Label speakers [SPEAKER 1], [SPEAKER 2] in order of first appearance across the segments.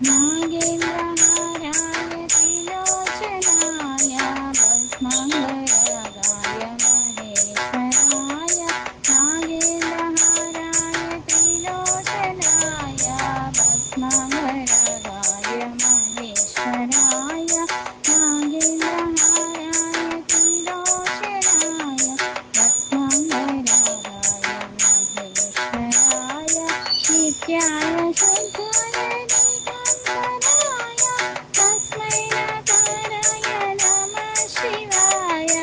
[SPEAKER 1] नागेन्द्रहाराय त्रिलोचनाय भस्माङ्गरागाय महेश्वराय नागेन्द्रहाराय त्रिलोचनाय भस्माङ्गरागाय महेश्वराय नागेन्द्रहाराय त्रिलोचनाय भस्माङ्गरागाय महेश्वराय नित्याय शुद्धाय दिगम्बराय तस्मै नकाराय नमः शिवाय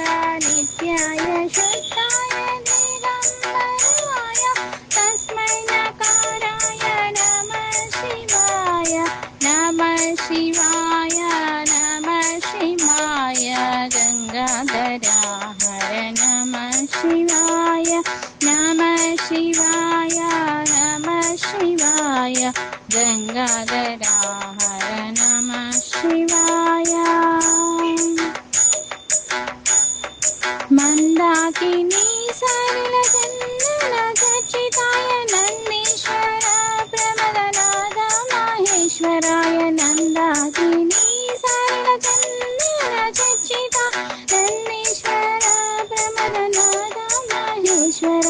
[SPEAKER 1] नित्याय शुद्धाय दिगम्बराय तस्मै नकाराय नमः शिवाय नमः शिवाय नमः शिवाय गंगाधरा हर नमः शिवाय नमः शिवाय नमः शिवाय गंगाधरा हर नमः शिवाय मंदाकिनी सलिलचन्दन चर्चिताय नन्देश्वर प्रमदनाथ महेश्वराय नन्दाकिनी सलिलचन्दन चर्चिता नन्देश्वर प्रमदनाथ महेश्वर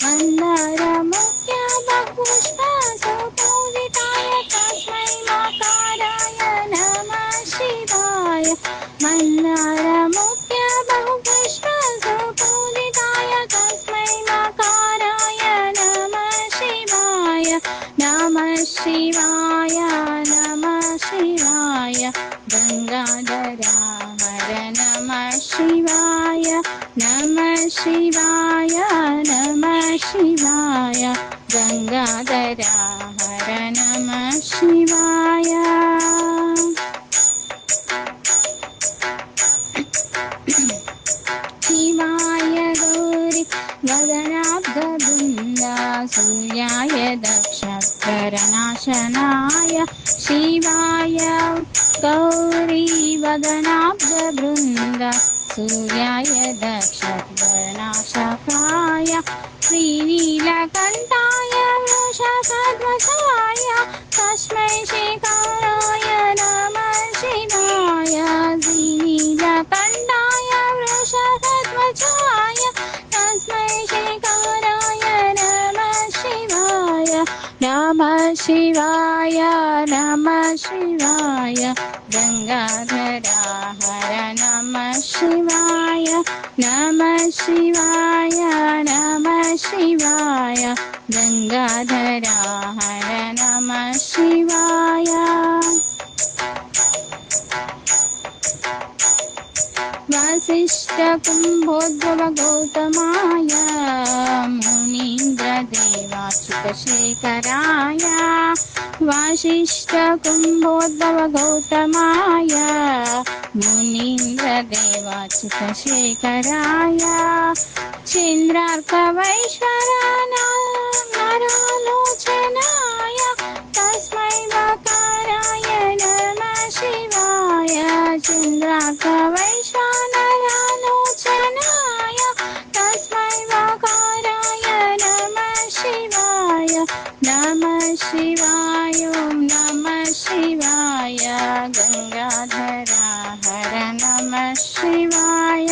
[SPEAKER 1] मंदार मुख्य बहुपुष्प सुपूजिताय तस्मै मकाराय नमः शिवाय मंदार मुख्य बहुपुष्प सुपूजिताय तस्मै मकाराय नमः शिवाय नमः शिवाय नमः शिवाय गंगाधरा हर नमः शिवाय नमः शिवाय नमः शिवाय गंगाधरा हर नमः शिवाय शिवाय गौरी वदनाब्धवृन्द सूर्याय दक्षप्रनाशनाय शिवाय गौरी वदनाब्धवृन्द सूर्याय दक्षप्रनाशकाय श्रीनीलकण्ठाय वृषभध्वजाय तस्मै शेखराय नमः शिवाय श्रीनीलकण्ठाय वृषभध्वजाय तस्मै शेखराय नमः शिवाय नमः शिवाय नमः शिवाय गंगाधरा हर नमः शिवाय नमः शिवाय नमः शिवाय गंगाधरा हर नमः शिवाय वसिष्ठ कुम्भोद्भव गौतमाय मुनीन्द्रदेवाच्युतशेखराय वसिष्ठ कुम्भोद्भव गौतमाय मुनीन्द्रदेवाच्युतशेखराय चन्द्रार्कवैश्वरानारालोचनाय तस्मै मकाराय नमः शिवाय चन्द्रार्कवैश्वरानारालोचनाय तस्मै मकाराय नमः शिवाय नमः शिवाय नमः शिवाय गंगाधरा हर नमः शिवाय।